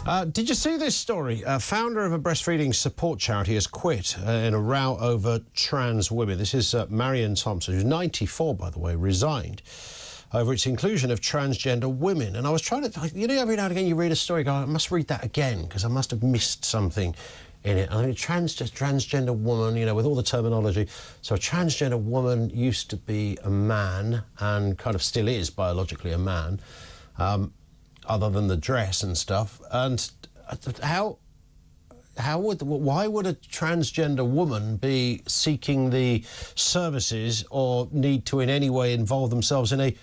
Did you see this story? Founder of a breastfeeding support charity has quit in a row over trans women. This is Marion Thompson, who's 94, by the way, resigned over its inclusion of transgender women. And I was trying to, you know, every now and again you read a story, go, I must read that again because I must have missed something in it. I mean, transgender woman, you know, with all the terminology. So a transgender woman used to be a man and kind of still is biologically a man. Other than the dress and stuff, and why would a transgender woman be seeking the services or need to in any way involve themselves in a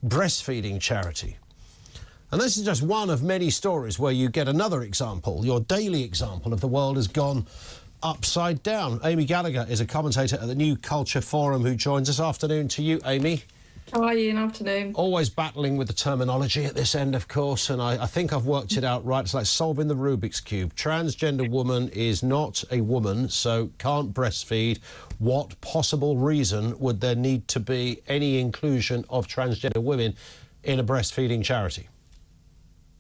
breastfeeding charity? And this is just one of many stories where you get another example, your daily example of the world has gone upside down. Amy Gallagher is a commentator at the New Culture Forum who joins us. Afternoon to you, Amy. How are you? Good afternoon. Always battling with the terminology at this end, of course, and I think I've worked it out right. It's like solving the Rubik's Cube. Transgender woman is not a woman, so can't breastfeed. What possible reason would there need to be any inclusion of transgender women in a breastfeeding charity?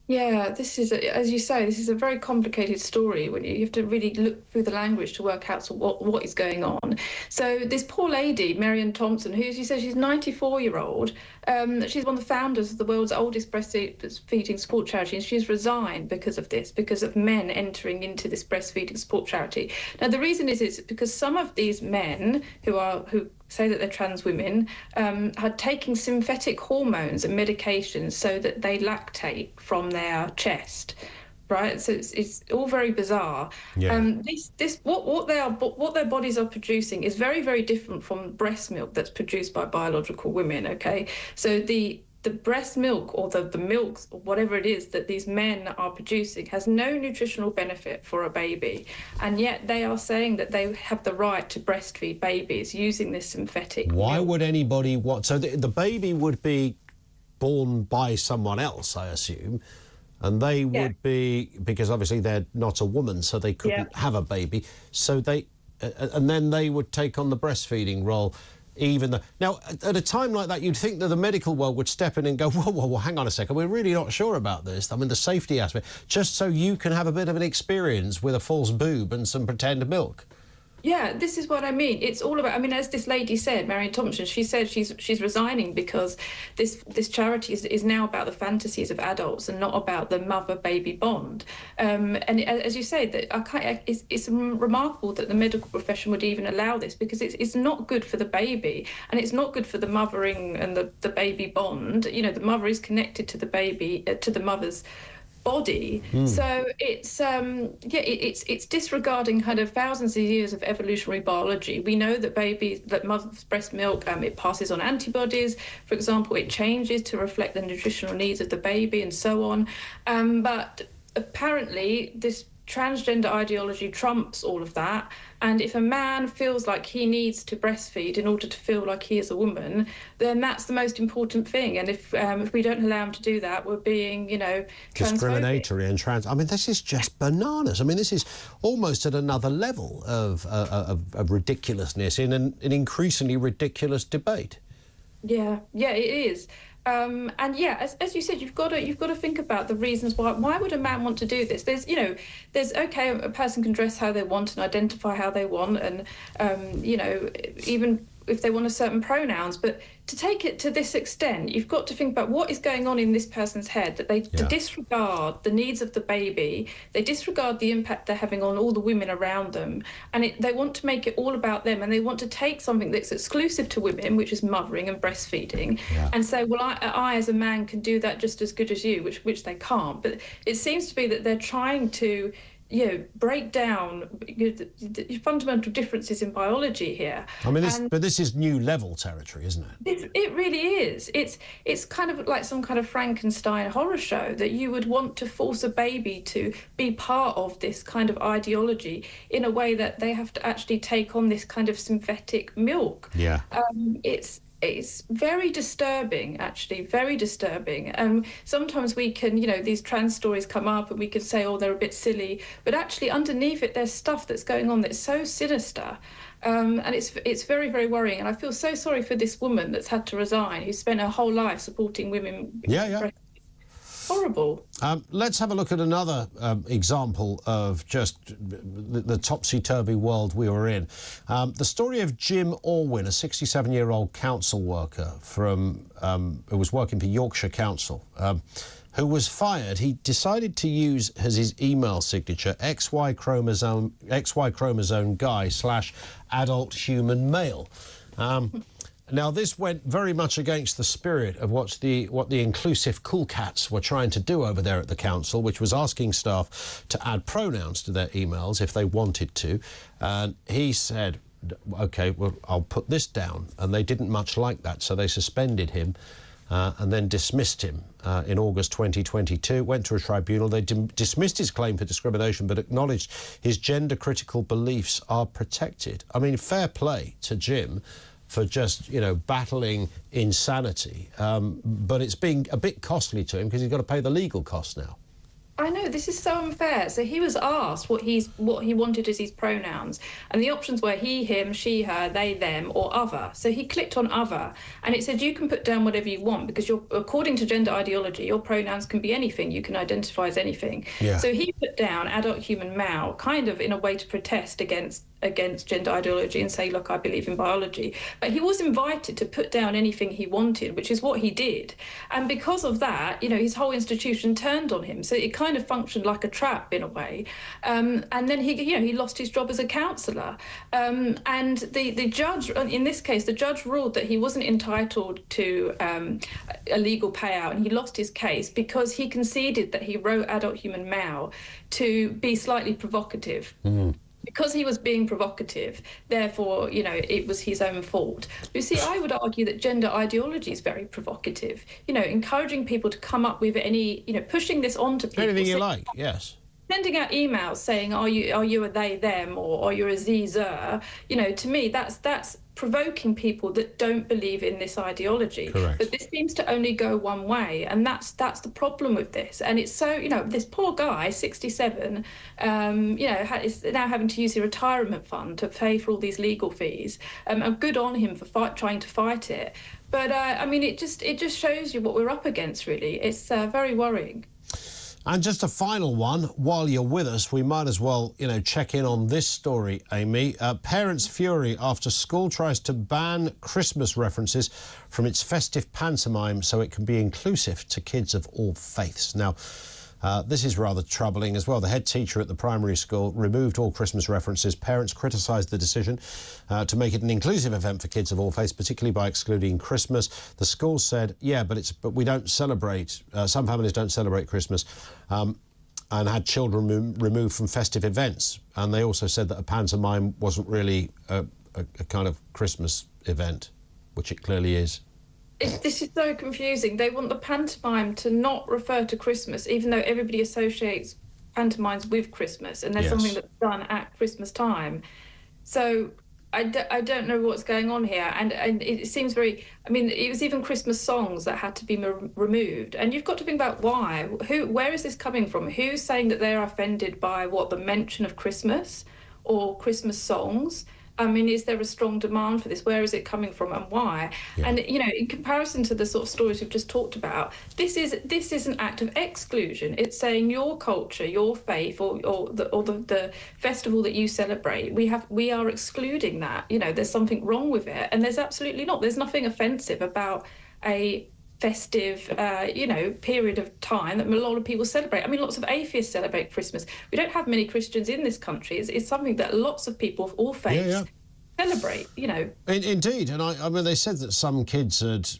Yeah, this is, as you say, this is a very complicated story when you have to really look through the language to work out what is going on. So this poor lady, Marion Thompson, who, as you said, she's 94-year-old, she's one of the founders of the world's oldest breastfeeding support charity, and she's resigned because of this, because of men entering into this breastfeeding support charity. Now, the reason is because some of these men who say that they're trans women, had taken synthetic hormones and medications so that they lactate from their chest, right? So it's all very bizarre. Yeah. What their bodies are producing is very, very different from breast milk that's produced by biological women. Okay, so the breast milk or the milks or whatever it is that these men are producing has no nutritional benefit for a baby, and yet they are saying that they have the right to breastfeed babies using this synthetic Why milk. would anybody want... So the baby would be born by someone else, I assume, and they would be... Because obviously they're not a woman, so they couldn't have a baby. So they... and then they would take on the breastfeeding role. Even though, now, at a time like that, you'd think that the medical world would step in and go, whoa, hang on a second, we're really not sure about this. I mean, the safety aspect, just so you can have a bit of an experience with a false boob and some pretend milk. Yeah, this is what I mean. It's all about, I mean, as this lady said, Marion Thompson, she said she's resigning because this charity is now about the fantasies of adults and not about the mother-baby bond. And as you say, it's remarkable that the medical profession would even allow this, because it's not good for the baby, and it's not good for the mothering and the baby bond. You know, the mother is connected to the baby, to the mother's body. So it's it's disregarding kind of thousands of years of evolutionary biology. We know that mother's breast milk, it passes on antibodies, for example, it changes to reflect the nutritional needs of the baby and so on, but apparently this transgender ideology trumps all of that, and if a man feels like he needs to breastfeed in order to feel like he is a woman, then that's the most important thing. And if we don't allow him to do that, we're being, you know, discriminatory and trans. I mean, this is just bananas. I mean, this is almost at another level of ridiculousness in an increasingly ridiculous debate. Yeah, it is. And yeah, as you said, you've got to think about the reasons why would a man want to do this? There's okay, a person can dress how they want and identify how they want, and even if they want a certain pronouns, but to take it to this extent, you've got to think about what is going on in this person's head, that they disregard the needs of the baby, they disregard the impact they're having on all the women around them, and they want to make it all about them, and they want to take something that's exclusive to women, which is mothering and breastfeeding, and say, well, I as a man can do that just as good as you, which they can't. But it seems to be that they're trying to break down the fundamental differences in biology here. I mean, but this is new level territory, isn't it? It really is. It's kind of like some kind of Frankenstein horror show, that you would want to force a baby to be part of this kind of ideology in a way that they have to actually take on this kind of synthetic milk. Yeah. It's very disturbing, actually, very disturbing. Sometimes we can, these trans stories come up and we can say, oh, they're a bit silly, but actually underneath it, there's stuff that's going on that's so sinister. And it's very, very worrying. And I feel so sorry for this woman that's had to resign, who spent her whole life supporting women. Yeah. Horrible. Let's have a look at another example of just the topsy-turvy world we were in. The story of Jim Orwin, a 67-year-old council worker who was working for Yorkshire Council, who was fired. He decided to use as his email signature XY chromosome guy / adult human male. Now, this went very much against the spirit of what the inclusive cool cats were trying to do over there at the council, which was asking staff to add pronouns to their emails if they wanted to. And he said, OK, well, I'll put this down. And they didn't much like that, so they suspended him and then dismissed him in August 2022. Went to a tribunal. They dismissed his claim for discrimination, but acknowledged his gender-critical beliefs are protected. I mean, fair play to Jim for just, battling insanity. But it's being a bit costly to him because he's got to pay the legal costs now. I know, this is so unfair. So he was asked what he wanted as his pronouns, and the options were he, him, she, her, they, them, or other. So he clicked on other, and it said you can put down whatever you want because according to gender ideology, your pronouns can be anything. You can identify as anything. Yeah. So he put down adult human male, kind of in a way to protest against gender ideology and say, look, I believe in biology. But he was invited to put down anything he wanted, which is what he did. And because of that, his whole institution turned on him. So it kind of functioned like a trap in a way. And then he lost his job as a counsellor. And the judge, in this case, the judge ruled that he wasn't entitled to a legal payout, and he lost his case because he conceded that he wrote adult human male to be slightly provocative. Mm. Because he was being provocative, therefore, it was his own fault. You see, I would argue that gender ideology is very provocative. Encouraging people to come up with pushing this onto people. Anything you like, yes. Sending out emails saying, are you a they, them, or are you a ze, zer? To me, that's provoking people that don't believe in this ideology. Correct. But this seems to only go one way, and that's the problem with this. And it's so, this poor guy, 67, is now having to use his retirement fund to pay for all these legal fees. And good on him for trying to fight it. But it just shows you what we're up against, really. It's very worrying. And just a final one, while you're with us, we might as well, check in on this story, Amy. Parents' fury after school tries to ban Christmas references from its festive pantomime so it can be inclusive to kids of all faiths. Now, this is rather troubling as well. The head teacher at the primary school removed all Christmas references. Parents criticised the decision to make it an inclusive event for kids of all faiths, particularly by excluding Christmas. The school said, but we don't celebrate, some families don't celebrate Christmas, and had children removed from festive events. And they also said that a pantomime wasn't really a kind of Christmas event, which it clearly is. This is so confusing. They want the pantomime to not refer to Christmas, even though everybody associates pantomimes with Christmas, and there's something that's done at Christmas time. So I don't know what's going on here, and it seems very... it was even Christmas songs that had to be removed, and you've got to think about why. Where is this coming from? Who's saying that they're offended by the mention of Christmas or Christmas songs? Is there a strong demand for this? Where is it coming from and why? Yeah. And, in comparison to the sort of stories we've just talked about, this is an act of exclusion. It's saying your culture, your faith, or the festival that you celebrate, we are excluding that. There's something wrong with it. And there's absolutely not. There's nothing offensive about a festive, period of time that a lot of people celebrate. Lots of atheists celebrate Christmas. We don't have many Christians in this country. It's something that lots of people of all faiths celebrate, Indeed. And they said that some kids had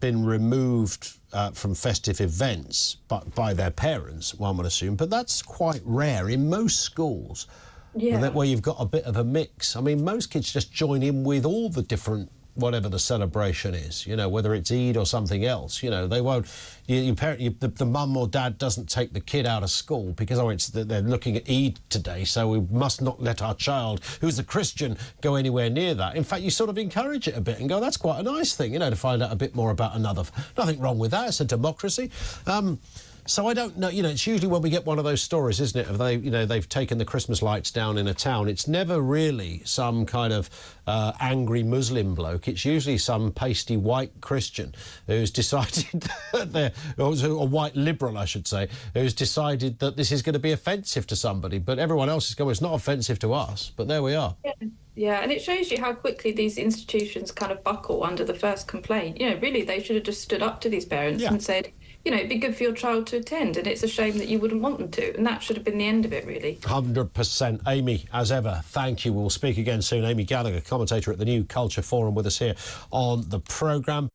been removed from festive events by their parents, one would assume, but that's quite rare in most schools. Yeah. Where you've got a bit of a mix. Most kids just join in with all the different whatever the celebration is, whether it's Eid or something else, they won't. The mum or dad doesn't take the kid out of school because they're looking at Eid today, so we must not let our child, who's a Christian, go anywhere near that. In fact, you sort of encourage it a bit and go, that's quite a nice thing, to find out a bit more about another. Nothing wrong with that. It's a democracy. So I don't know, you know, it's usually when we get one of those stories, isn't it, of they've taken the Christmas lights down in a town. It's never really some kind of angry Muslim bloke. It's usually some pasty white Christian who's decided that they're, or a white liberal, I should say, who's decided that this is going to be offensive to somebody. But everyone else is going, it's not offensive to us, but there we are. Yeah. Yeah, and it shows you how quickly these institutions kind of buckle under the first complaint. You know, really, they should have just stood up to these parents and said, you know, it'd be good for your child to attend, and it's a shame that you wouldn't want them to. And that should have been the end of it, really. 100%. Amy, as ever, thank you. We'll speak again soon. Amy Gallagher, commentator at the New Culture Forum, with us here on the programme.